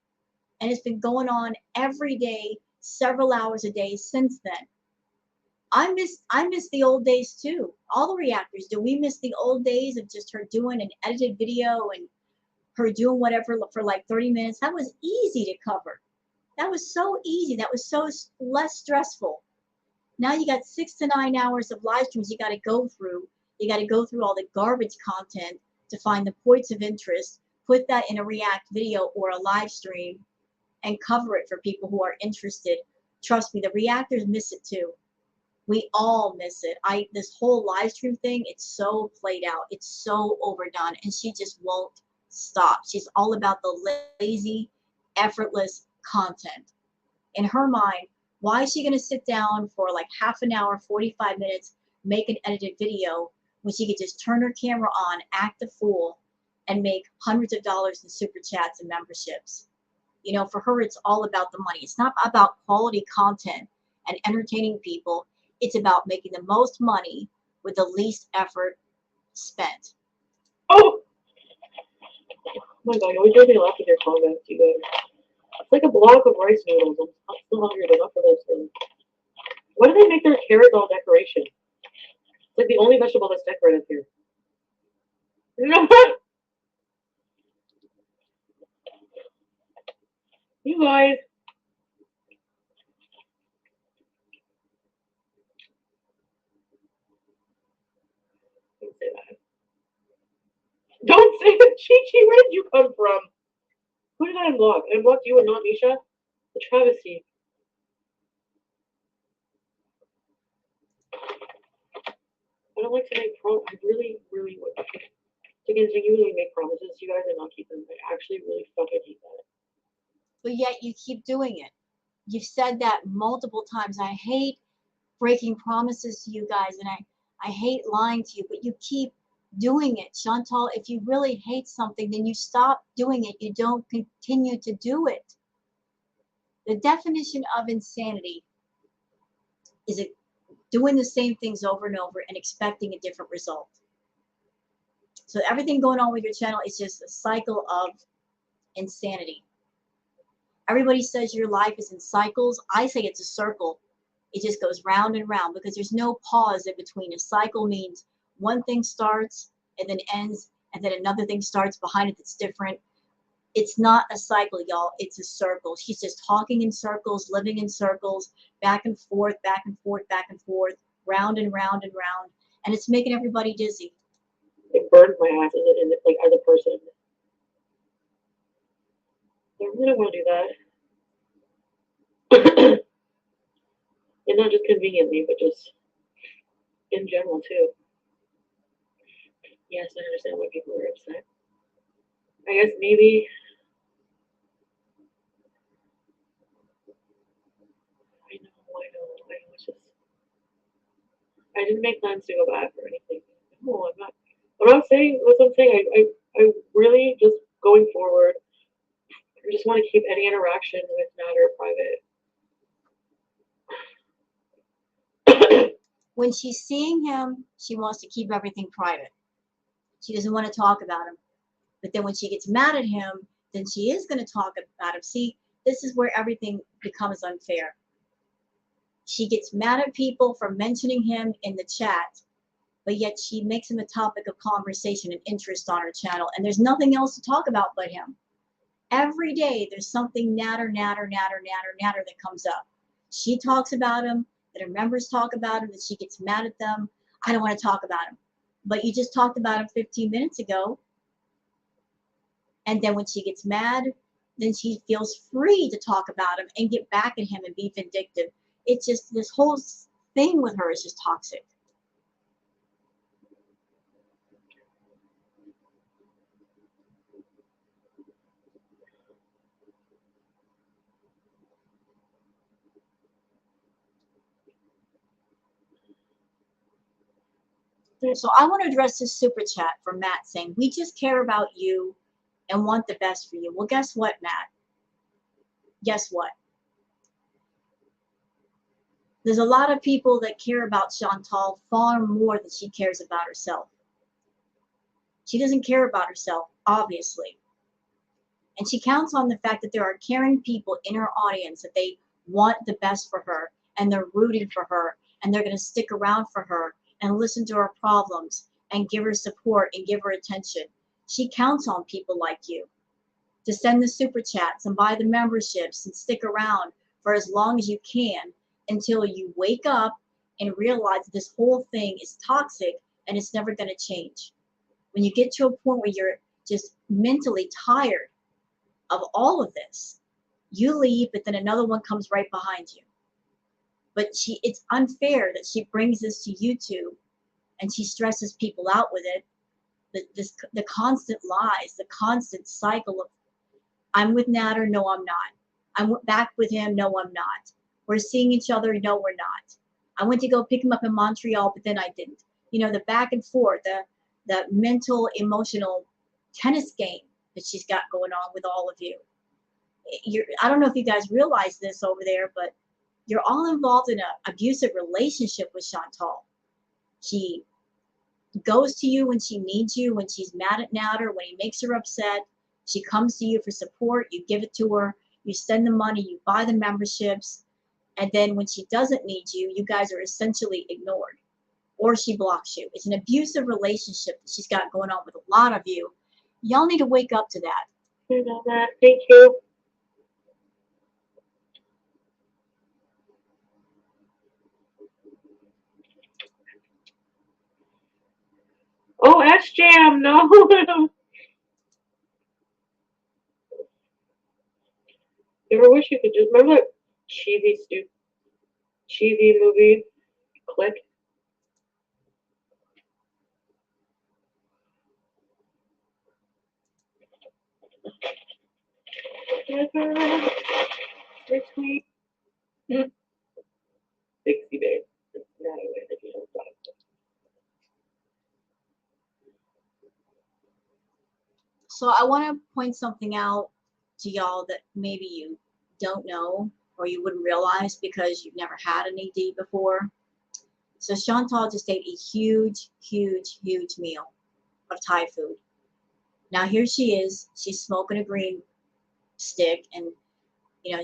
And it's been going on every day, several hours a day since then. I miss the old days too. All the reactors do. We miss the old days of just her doing an edited video and her doing whatever for like 30 minutes. That was easy to cover. That was so easy. That was so less stressful. Now you got 6 to 9 hours of live streams you got to go through. You got to go through all the garbage content to find the points of interest, put that in a React video or a live stream, and cover it for people who are interested. Trust me, the reactors miss it too. We all miss it. This whole live stream thing, it's so played out. It's so overdone, and she just won't stop. She's all about the lazy, effortless content. In her mind, why is she going to sit down for like half an hour, 45 minutes, make an edited video when she could just turn her camera on, act a fool, and make hundreds of dollars in super chats and memberships? You know, for her, it's all about the money. It's not about quality content and entertaining people. It's about making the most money with the least effort spent. Oh my god, you always make me laugh with your comments, you guys. It's like a block of rice noodles. I'm still hungry enough for this thing. Why do they make their carrots all decoration? It's like the only vegetable that's decorated here. You know what? You guys. Don't say that. Don't say that, Chi-Chi. Where did you come from? Who did I unblock? I unblocked you and not Misha? The travesty. I don't like to make promises. I really, really would. To continually make promises to you guys and not keep them. I actually really fucking hate that. But yet you keep doing it. You've said that multiple times. I hate breaking promises to you guys, and I hate lying to you, but you keep doing it. Chantal, if you really hate something, then you stop doing it. You don't continue to do it. The definition of insanity is it doing the same things over and over and expecting a different result. So everything going on with your channel is just a cycle of insanity. Everybody says your life is in cycles. I say it's a circle. It just goes round and round because there's no pause in between. A cycle means one thing starts and then ends, and then another thing starts behind it that's different. It's not a cycle, y'all. It's a circle. She's just talking in circles, living in circles, back and forth, back and forth, back and forth, round and round and round, and it's making everybody dizzy. It burns my ass as a person. I really don't want to do that. And not just conveniently, but just in general too. Yes, I understand why people are upset. I guess maybe I know. It's just I didn't make plans to go back or anything. No, I'm not. I'm saying. What I'm saying. I really just going forward. I just want to keep any interaction with Nader private. When she's seeing him, she wants to keep everything private. She doesn't want to talk about him. But then when she gets mad at him, then she is going to talk about him. See, this is where everything becomes unfair. She gets mad at people for mentioning him in the chat, but yet she makes him a topic of conversation and interest on her channel, and there's nothing else to talk about but him. Every day there's something natter that comes up. She talks about him, that her members talk about him, that she gets mad at them. I don't want to talk about him. But you just talked about him 15 minutes ago. And then when she gets mad, then she feels free to talk about him and get back at him and be vindictive. It's just this whole thing with her is just toxic. So I want to address this super chat from Matt saying, we just care about you and want the best for you. Well, guess what, Matt? Guess what? There's a lot of people that care about Chantal far more than she cares about herself. She doesn't care about herself, obviously. And she counts on the fact that there are caring people in her audience that they want the best for her and they're rooting for her and they're going to stick around for her and listen to her problems and give her support and give her attention. She counts on people like you to send the super chats and buy the memberships and stick around for as long as you can until you wake up and realize this whole thing is toxic and it's never going to change. When you get to a point where you're just mentally tired of all of this, you leave, but then another one comes right behind you. But it's unfair that she brings this to YouTube and she stresses people out with it. The constant lies, the constant cycle of, I'm with Natter, no, I'm not. I'm back with him, no, I'm not. We're seeing each other, no, we're not. I went to go pick him up in Montreal, but then I didn't. You know, the back and forth, the mental, emotional tennis game that she's got going on with all of you. I don't know if you guys realize this over there, but you're all involved in an abusive relationship with Chantal. She goes to you when she needs you, when she's mad at Natter, when he makes her upset. She comes to you for support. You give it to her. You send the money. You buy the memberships. And then when she doesn't need you, you guys are essentially ignored. Or she blocks you. It's an abusive relationship that she's got going on with a lot of you. Y'all need to wake up to that. You know that. Thank you. Oh, S Jam, no. You ever wish you could just remember that cheesy movie Click? Retweet. 60 days. So I want to point something out to y'all that maybe you don't know or you wouldn't realize because you've never had an ED before. So Chantal just ate a huge, huge, huge meal of Thai food. Now here she is. She's smoking a green stick, and you know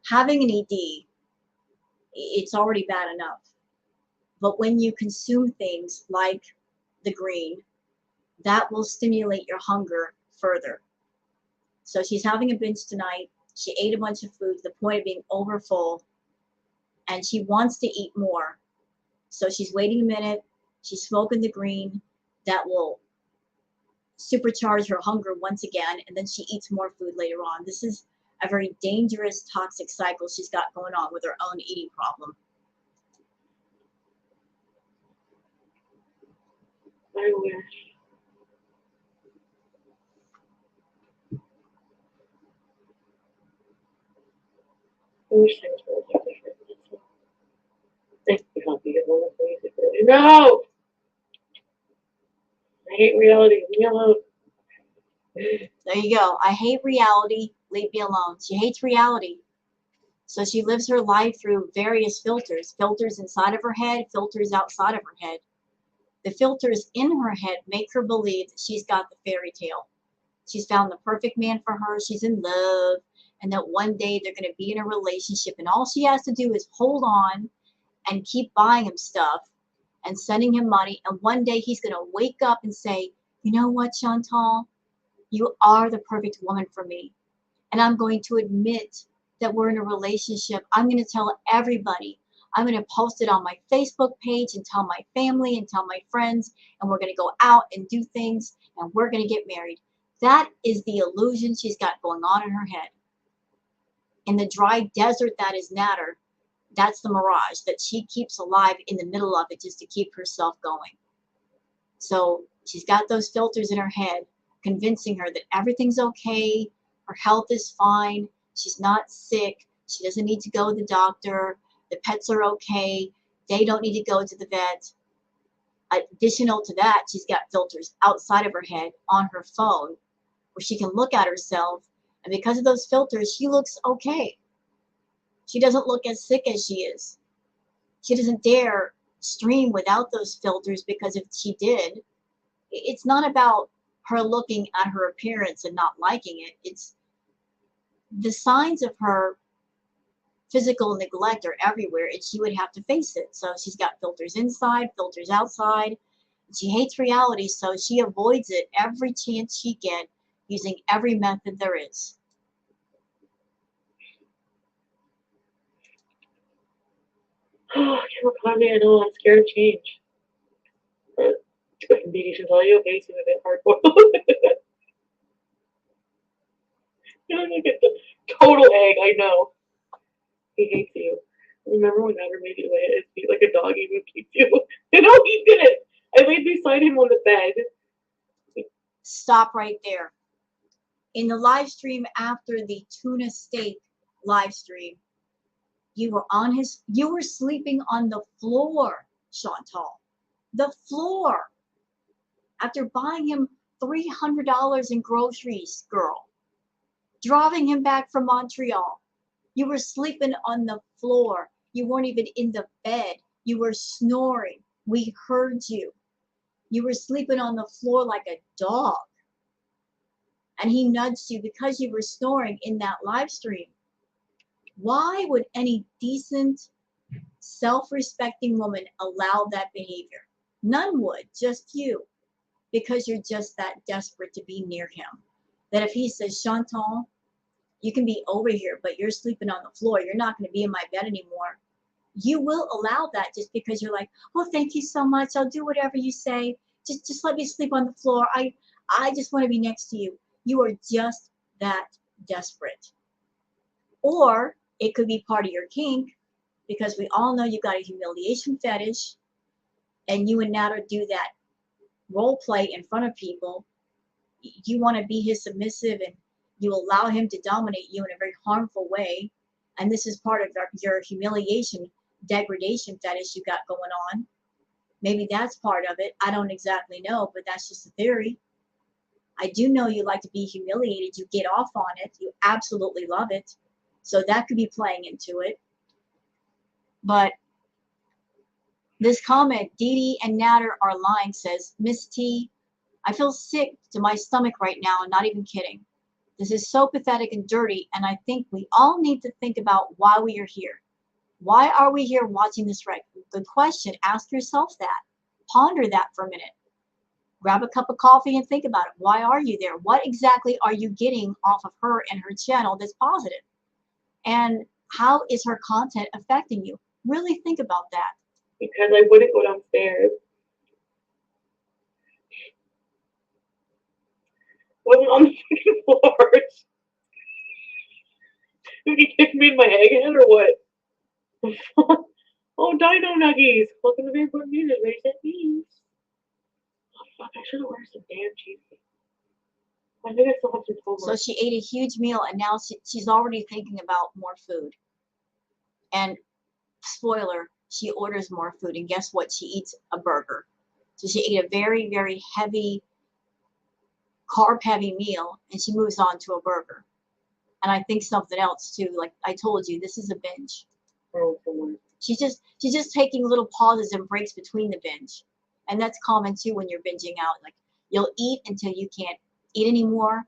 having an ED, it's already bad enough. But when you consume things like the green, that will stimulate your hunger further. So she's having a binge tonight. She ate a bunch of food to the point of being overfull, and she wants to eat more. So she's waiting a minute. She's smoking the green. That will supercharge her hunger once again, and then she eats more food later on. This is a very dangerous, toxic cycle she's got going on with her own eating problem. I wish. I wish things were a little different. Thank you, Humpy. No! I hate reality. Leave me alone. There you go. I hate reality. Leave me alone. She hates reality. So she lives her life through various filters. Filters inside of her head, filters outside of her head. The filters in her head make her believe that she's got the fairy tale. She's found the perfect man for her. She's in love. And that one day they're going to be in a relationship. And all she has to do is hold on and keep buying him stuff and sending him money. And one day he's going to wake up and say, you know what, Chantal? You are the perfect woman for me. And I'm going to admit that we're in a relationship. I'm going to tell everybody. I'm going to post it on my Facebook page and tell my family and tell my friends, and we're going to go out and do things, and we're going to get married. That is the illusion she's got going on in her head. In the dry desert that is Natter, that's the mirage that she keeps alive in the middle of it just to keep herself going. So she's got those filters in her head convincing her that everything's okay, her health is fine, she's not sick, she doesn't need to go to the doctor, the pets are okay, they don't need to go to the vet. Additional to that, she's got filters outside of her head on her phone where she can look at herself, and because of those filters, she looks okay. She doesn't look as sick as she is. She doesn't dare stream without those filters, because if she did, it's not about her looking at her appearance and not liking it. It's the signs of her physical neglect are everywhere, and she would have to face it. So she's got filters inside, filters outside. She hates reality, so she avoids it every chance she gets, using every method there is. Oh, I can't recall me. I know I'm scared of change. Indeed, should tell you, okay, seems a bit hardboiled. You know, look at the total egg. I know. He hates you. Remember when Natter made you lay at his feet like a dog even keeps you? You know, he did it. I laid beside him on the bed. Stop right there. In the live stream after the tuna steak live stream, you were sleeping on the floor, Chantal. The floor. After buying him $300 in groceries, girl. Driving him back from Montreal. You were sleeping on the floor. You weren't even in the bed. You were snoring. We heard you. You were sleeping on the floor like a dog. And he nudged you because you were snoring in that live stream. Why would any decent, self-respecting woman allow that behavior? None would, just you. Because you're just that desperate to be near him. That if he says, Chantal, you can be over here, but you're sleeping on the floor, you're not going to be in my bed anymore, you will allow that just because you're like, oh, thank you so much, I'll do whatever you say, just let me sleep on the floor, I just want to be next to you. You are just that desperate. Or it could be part of your kink, because we all know you got a humiliation fetish, and you and Natter do that role play in front of people. You want to be his submissive, and you allow him to dominate you in a very harmful way. And this is part of your humiliation, degradation fetish you got going on. Maybe that's part of it. I don't exactly know, but that's just a theory. I do know you like to be humiliated. You get off on it. You absolutely love it. So that could be playing into it. But this comment, Dee Dee and Natter are lying, says, Miss T, I feel sick to my stomach right now, and not even kidding. This is so pathetic and dirty, and I think we all need to think about why we are here. Why are we here watching this wreck? Good question. Ask yourself that. Ponder that for a minute. Grab a cup of coffee and think about it. Why are you there? What exactly are you getting off of her and her channel that's positive? And how is her content affecting you? Really think about that. Because I wouldn't go downstairs. Wasn't on the second floor. Did he kick me in my head or what? Oh, Dino Nuggies! Welcome to Big Book Music. Raise that knees. Oh, fuck, I should have ordered some damn cheese. I think I still have some homework. So she ate a huge meal, and now she's already thinking about more food. And spoiler, she orders more food, and guess what? She eats a burger. So she ate a very, very heavy, carb-heavy meal, and she moves on to a burger. And I think something else too. Like I told you, this is a binge. Oh, She's just taking little pauses and breaks between the binge, and that's common too when you're binging out. Like you'll eat until you can't eat anymore.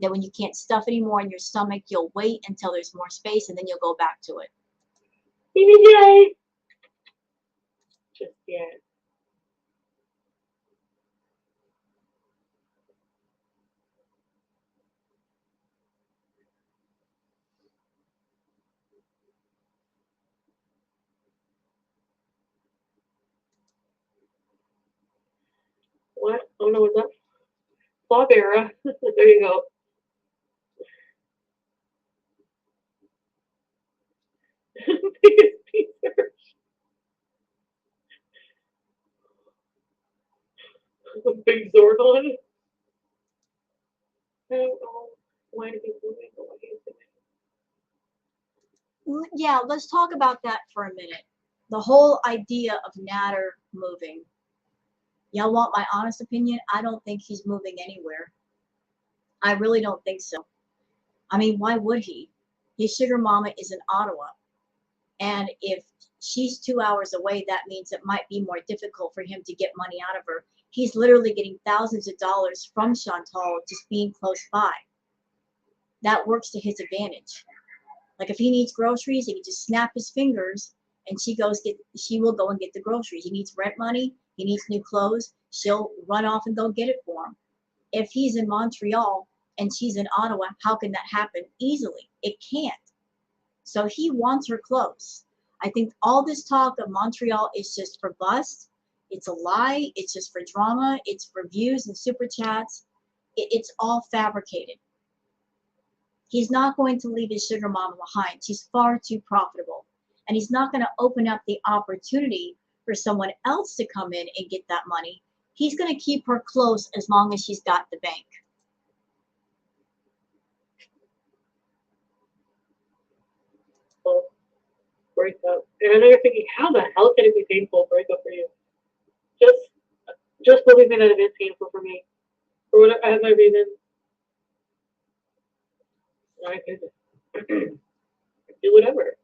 Then when you can't stuff anymore in your stomach, you'll wait until there's more space, and then you'll go back to it. yay! Just yet. What? Oh no, what's that? Flop era. There you go. Biggest Peter. Big Zordon. Oh, why did he move it? Why did he Yeah, let's talk about that for a minute. The whole idea of Natter moving. Y'all want my honest opinion? I don't think he's moving anywhere. I really don't think so. I mean, why would he? His sugar mama is in Ottawa. And if she's 2 hours away, that means it might be more difficult for him to get money out of her. He's literally getting thousands of dollars from Chantal just being close by. That works to his advantage. Like if he needs groceries, he can just snap his fingers and she will go and get the groceries. He needs rent money, he needs new clothes, she'll run off and go get it for him. If he's in Montreal and she's in Ottawa, how can that happen easily? It can't. So he wants her close. I think all this talk of Montreal is just for bust. It's a lie. It's just for drama. It's for views and super chats. It's all fabricated. He's not going to leave his sugar mama behind. She's far too profitable. And he's not going to open up the opportunity for someone else to come in and get that money. He's going to keep her close as long as she's got the bank. well, breakup? And I know you're thinking, how the hell can it be painful breakup for you? Just believe me that it is painful for me. For whatever, I have my reasons. I can do whatever.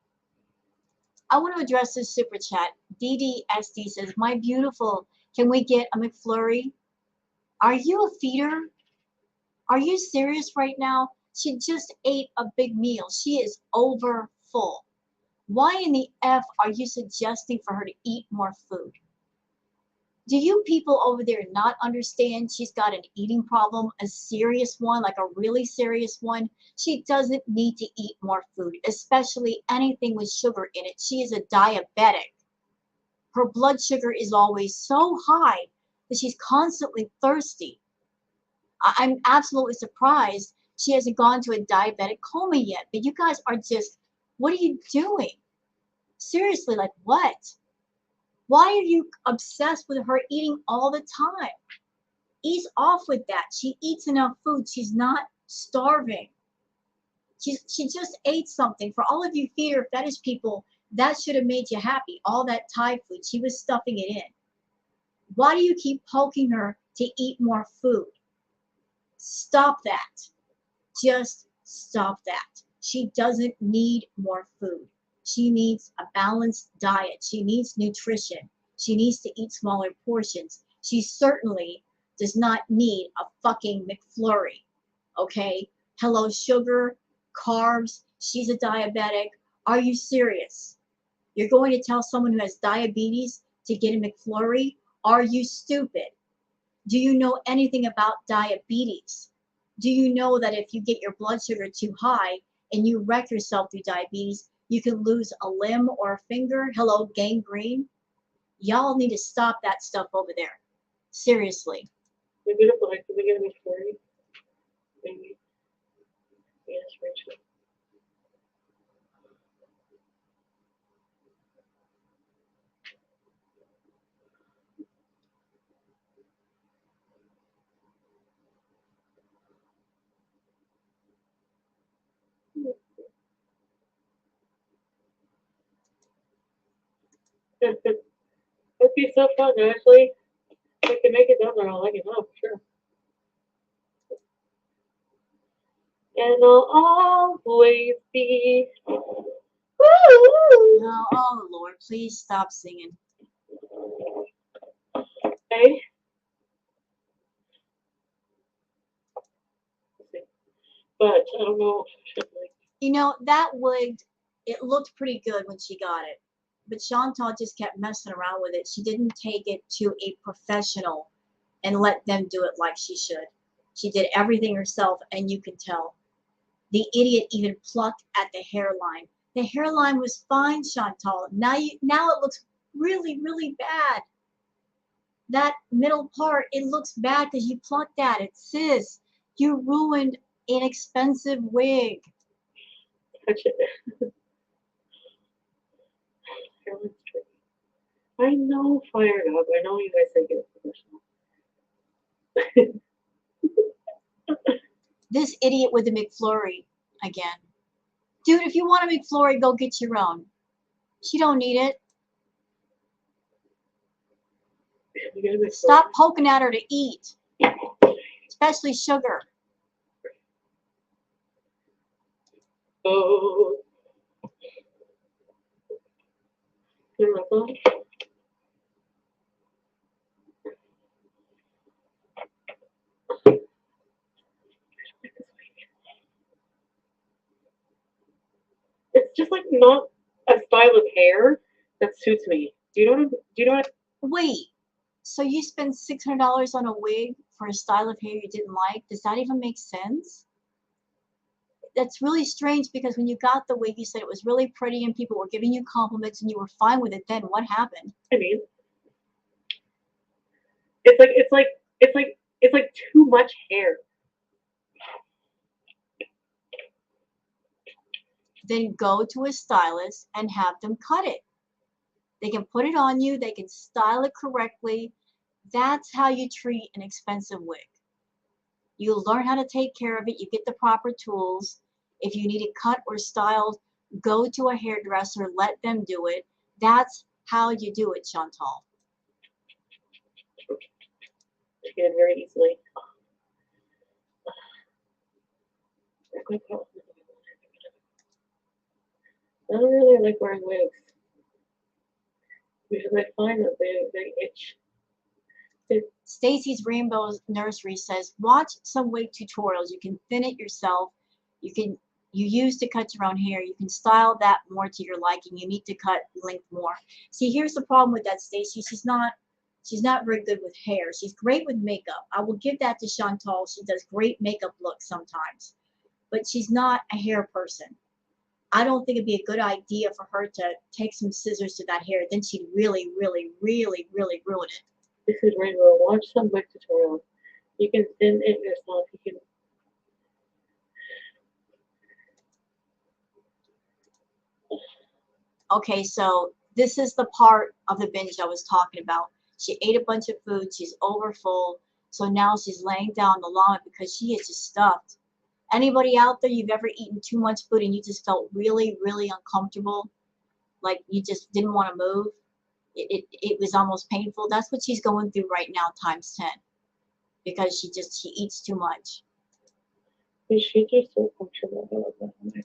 I want to address this super chat. DDSD says, my beautiful, can we get a McFlurry? Are you a feeder? Are you serious right now? She just ate a big meal. She is over full. Why in the F are you suggesting for her to eat more food? Do you people over there not understand she's got an eating problem, a serious one, like a really serious one? She doesn't need to eat more food, especially anything with sugar in it. She is a diabetic. Her blood sugar is always so high that she's constantly thirsty. I'm absolutely surprised she hasn't gone to a diabetic coma yet. But you guys are just, what are you doing? Seriously, like what? Why are you obsessed with her eating all the time? Ease off with that. She eats enough food. She's not starving. She just ate something. For all of you fear fetish people, that should have made you happy. All that Thai food, she was stuffing it in. Why do you keep poking her to eat more food? Stop that. Just stop that. She doesn't need more food. She needs a balanced diet. She needs nutrition. She needs to eat smaller portions. She certainly does not need a fucking McFlurry. Okay? Hello, sugar, carbs. She's a diabetic. Are you serious? You're going to tell someone who has diabetes to get a McFlurry? Are you stupid? Do you know anything about diabetes? Do you know that if you get your blood sugar too high and you wreck yourself through diabetes, you can lose a limb or a finger? Hello, gangrene? Y'all need to stop that stuff over there. Seriously. The beautiful, like, did we get a McFlurry? Maybe. Yes, Rachel. It'd be so fun, actually. If I can make it down there, I'll let you know for sure. And I'll always be. No, oh Lord, please stop singing. Okay. But I don't know. You know, that wig, it looked pretty good when she got it. But Chantal just kept messing around with it. She didn't take it to a professional and let them do it like she should. She did everything herself, and you can tell. The idiot even plucked at the hairline. The hairline was fine, Chantal. Now it looks really, really bad. That middle part, it looks bad because you plucked at it. Sis, you ruined an expensive wig. Touch it. I know, fired up. I know you guys think it's professional. This idiot with the McFlurry again. Dude, if you want a McFlurry, go get your own. She don't need it. Stop poking at her to eat. Especially sugar. Oh. It's just like not a style of hair that suits me. Do you know what? Wait, so you spend $600 on a wig for a style of hair you didn't like? Does that even make sense? That's really strange because when you got the wig, you said it was really pretty and people were giving you compliments and you were fine with it. Then what happened? I mean, it's like too much hair. Then go to a stylist and have them cut it. They can put it on you, they can style it correctly. That's how you treat an expensive wig. You learn how to take care of it, you get the proper tools. If you need it cut or styled, go to a hairdresser, let them do it. That's how you do it, Chantal. You get it very easily. I don't really like wearing wigs because I find that they itch. Stacy's Rainbow Nursery says, watch some wig tutorials. You can thin it yourself. You use to cut your own hair. You can style that more to your liking. You need to cut length more. See, here's the problem with that, Stacy. She's not very good with hair. She's great with makeup. I will give that to Chantal. She does great makeup looks sometimes, but she's not a hair person. I don't think it'd be a good idea for her to take some scissors to that hair. Then she'd really, really, really, really ruin it. This is Rainbow. Watch some wig tutorials. You can thin it yourself. You can. Okay, so this is the part of the binge I was talking about. She ate a bunch of food. She's overfull. So now she's laying down on the lawn because she is just stuffed. Anybody out there, you've ever eaten too much food and you just felt really, really uncomfortable? Like you just didn't want to move? It was almost painful. That's what she's going through right now times 10 because she eats too much. Is she just so comfortable about that?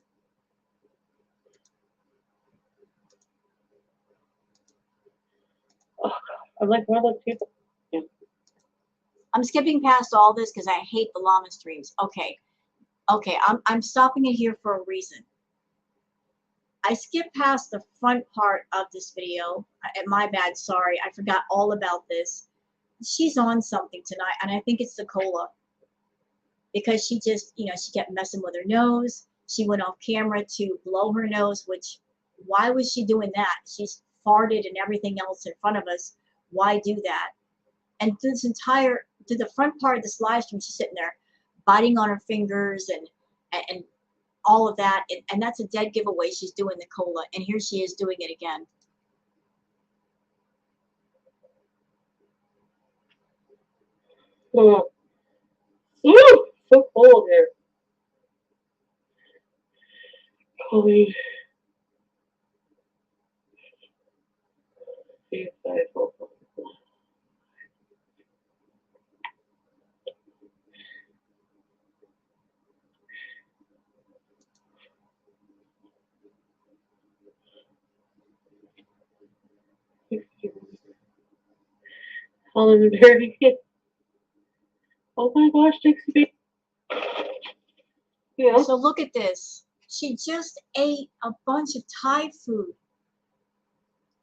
Oh, I'm like one of those people. Yeah. I'm skipping past all this because I hate the llama streams. Okay, I'm stopping it here for a reason. I skipped past the front part of this video. My bad, sorry. I forgot all about this. She's on something tonight, and I think it's the cola. Because she just, she kept messing with her nose. She went off camera to blow her nose, which, why was she doing that? She's farted and everything else in front of us. Why do that? And through the front part of this live stream, she's sitting there biting on her fingers and all of that. And that's a dead giveaway. She's doing the cola. And here she is doing it again. Oh. Ooh, so cold here. Holy. 3, 5, 4, 4. Holland Berry. Oh my gosh, Dixie. Yeah. So look at this. She just ate a bunch of Thai food.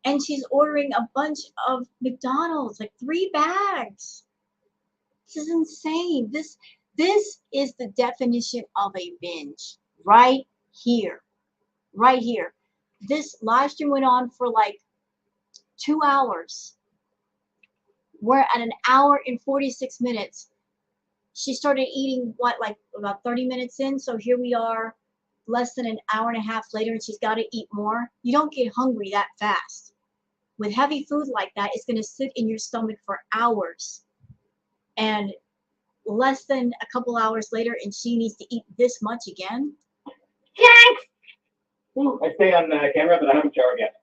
And she's ordering a bunch of McDonald's, like 3 bags. This is insane. This is the definition of a binge. Right here. Right here. This live stream went on for like 2 hours. We're at an hour and 46 minutes. She started eating, what, like about 30 minutes in? So here we are, less than an hour and a half later, and she's got to eat more. You don't get hungry that fast. With heavy food like that, it's going to sit in your stomach for hours. And less than a couple hours later, and she needs to eat this much again? Yes! I stay on camera, but I haven't showered yet.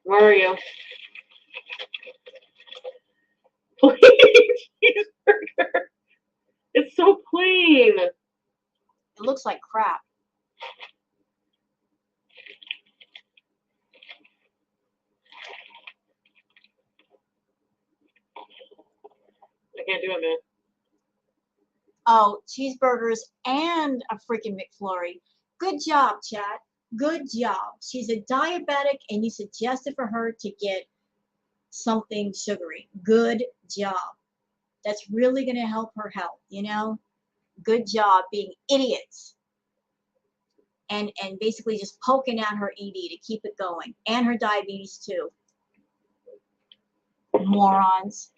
Where are you? Plain cheeseburger. It's so plain. It looks like crap. I can't do it, man. Oh, cheeseburgers and a freaking McFlurry. Good job, chat. Good job. She's a diabetic, and you suggested for her to get something sugary. Good job. That's really going to help her health, you know? Good job being idiots. And basically just poking at her ED to keep it going. And her diabetes, too. Morons.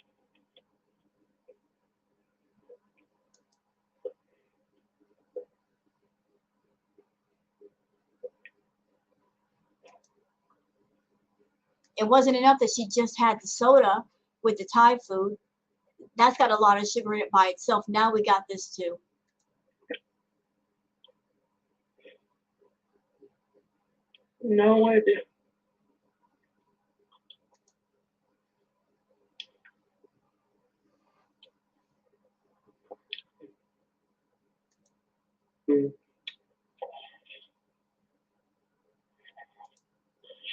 It wasn't enough that she just had the soda with the Thai food. That's got a lot of sugar in it by itself. Now we got this too. No idea.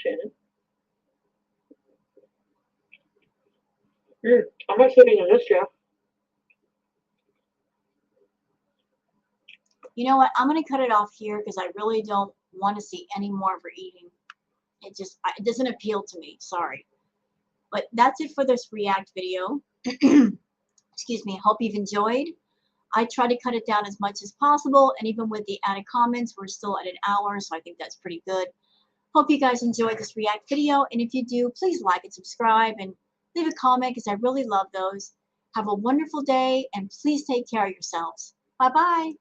Shannon? I'm not sitting in this chair. You know what? I'm going to cut it off here because I really don't want to see any more of her eating. It doesn't appeal to me. Sorry. But that's it for this react video. Excuse me. Hope you've enjoyed. I try to cut it down as much as possible. And even with the added comments, we're still at an hour. So I think that's pretty good. Hope you guys enjoyed this react video. And if you do, please like and subscribe and leave a comment because I really love those. Have a wonderful day and please take care of yourselves. Bye-bye.